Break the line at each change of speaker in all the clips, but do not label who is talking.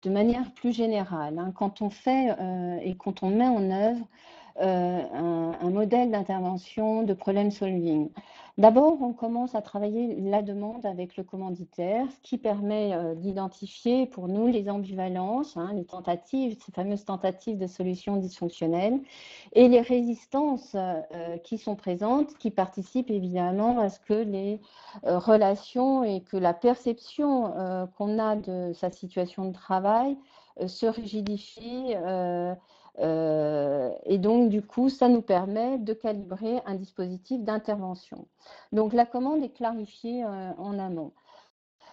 de manière plus générale, hein, quand on fait et quand on met en œuvre un modèle d'intervention de problem solving. D'abord, on commence à travailler la demande avec le commanditaire, ce qui permet d'identifier pour nous les ambivalences, hein, les tentatives, ces fameuses tentatives de solutions dysfonctionnelles, et les résistances qui sont présentes, qui participent évidemment à ce que les relations et que la perception qu'on a de sa situation de travail se rigidifie. Et donc, du coup, ça nous permet de calibrer un dispositif d'intervention. Donc, la commande est clarifiée en amont.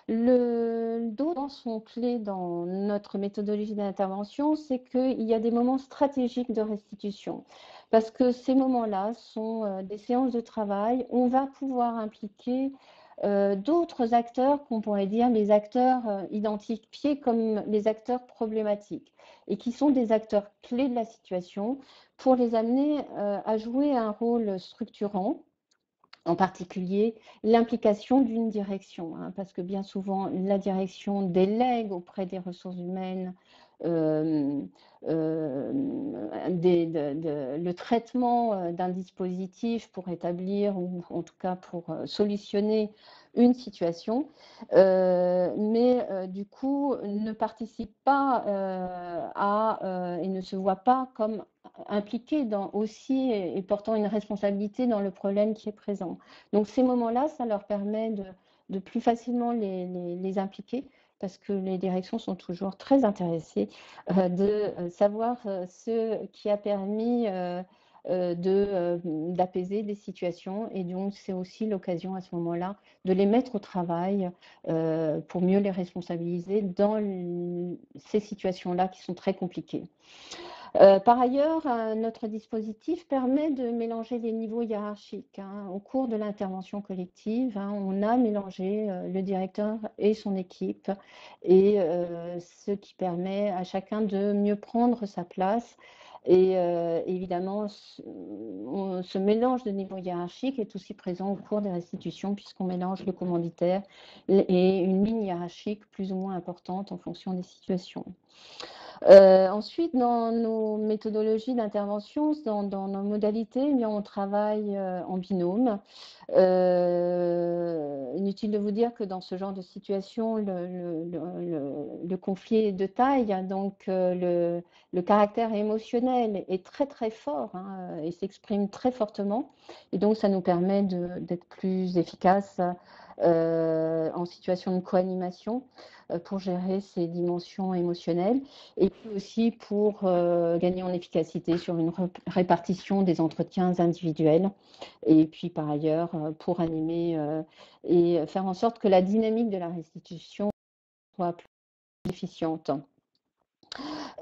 D'autres éléments sont clés dans notre méthodologie d'intervention, c'est qu'il y a des moments stratégiques de restitution. Parce que ces moments-là sont des séances de travail, on va pouvoir impliquer d'autres acteurs qu'on pourrait dire les acteurs identifiés comme les acteurs problématiques et qui sont des acteurs clés de la situation pour les amener à jouer un rôle structurant, en particulier l'implication d'une direction, hein, parce que bien souvent la direction délègue auprès des ressources humaines le traitement d'un dispositif pour établir ou en tout cas pour solutionner une situation, mais du coup ne participe pas et ne se voit pas comme impliqué aussi et portant une responsabilité dans le problème qui est présent. Donc ces moments-là, ça leur permet de plus facilement les impliquer parce que les directions sont toujours très intéressées de savoir ce qui a permis d'apaiser des situations et donc c'est aussi l'occasion à ce moment-là de les mettre au travail pour mieux les responsabiliser dans ces situations-là qui sont très compliquées. Par ailleurs, notre dispositif permet de mélanger les niveaux hiérarchiques. Hein. Au cours de l'intervention collective, hein, on a mélangé le directeur et son équipe, et ce qui permet à chacun de mieux prendre sa place. Et évidemment, ce mélange de niveaux hiérarchiques est aussi présent au cours des restitutions, puisqu'on mélange le commanditaire et une ligne hiérarchique plus ou moins importante en fonction des situations. Ensuite, dans nos méthodologies d'intervention, dans nos modalités, eh bien, on travaille en binôme. Inutile de vous dire que dans ce genre de situation, le conflit est de taille, hein, donc le caractère émotionnel est très très fort hein, et s'exprime très fortement. Et donc, ça nous permet d'être plus efficaces en situation de co-animation pour gérer ces dimensions émotionnelles et puis aussi pour gagner en efficacité sur une répartition des entretiens individuels et puis par ailleurs pour animer et faire en sorte que la dynamique de la restitution soit plus efficiente.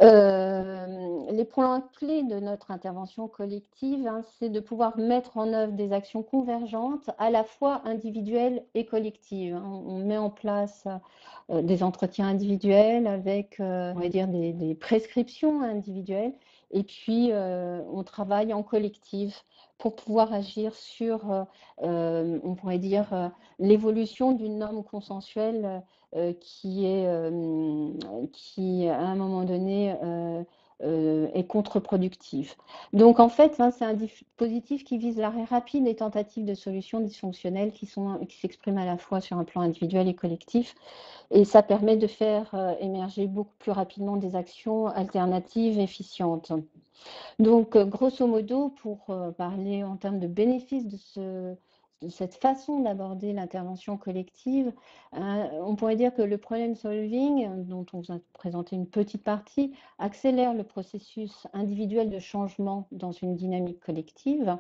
Les points clés de notre intervention collective, hein, c'est de pouvoir mettre en œuvre des actions convergentes, à la fois individuelles et collectives. Hein. On met en place des entretiens individuels avec, on va dire, des prescriptions individuelles, et puis on travaille en collectif pour pouvoir agir sur, on pourrait dire, l'évolution d'une norme consensuelle qui, à un moment donné, est contre-productive. Donc, en fait, hein, c'est un dispositif qui vise l'arrêt rapide des tentatives de solutions dysfonctionnelles qui s'expriment à la fois sur un plan individuel et collectif. Et ça permet de faire émerger beaucoup plus rapidement des actions alternatives efficientes. Donc, grosso modo, pour parler en termes de bénéfices de cette façon d'aborder l'intervention collective, on pourrait dire que le problem solving, dont on vous a présenté une petite partie, accélère le processus individuel de changement dans une dynamique collective.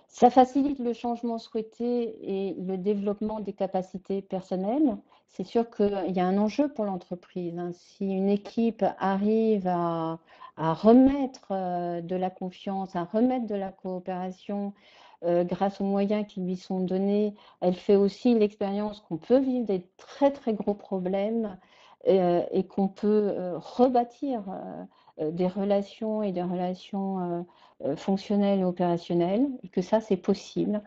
Ça facilite le changement souhaité et le développement des capacités personnelles. C'est sûr qu'il y a un enjeu pour l'entreprise. Hein. Si une équipe arrive à remettre de la confiance, à remettre de la coopération grâce aux moyens qui lui sont donnés, elle fait aussi l'expérience qu'on peut vivre des très très gros problèmes et qu'on peut rebâtir des relations et des relations fonctionnelles et opérationnelles, et que ça c'est possible.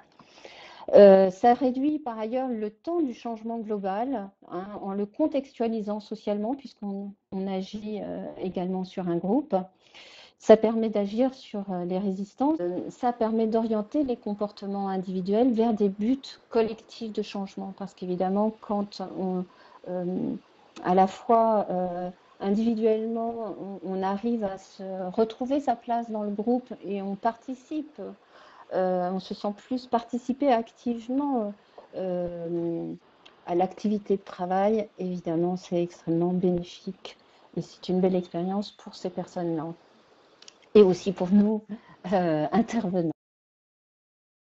Ça réduit par ailleurs le temps du changement global, hein, en le contextualisant socialement, puisqu'on agit également sur un groupe. Ça permet d'agir sur les résistances. Ça permet d'orienter les comportements individuels vers des buts collectifs de changement. Parce qu'évidemment, quand à la fois individuellement, on arrive à se retrouver sa place dans le groupe et on participe, on se sent plus participer activement à l'activité de travail, évidemment, c'est extrêmement bénéfique et c'est une belle expérience pour ces personnes-là et aussi pour nous, intervenants.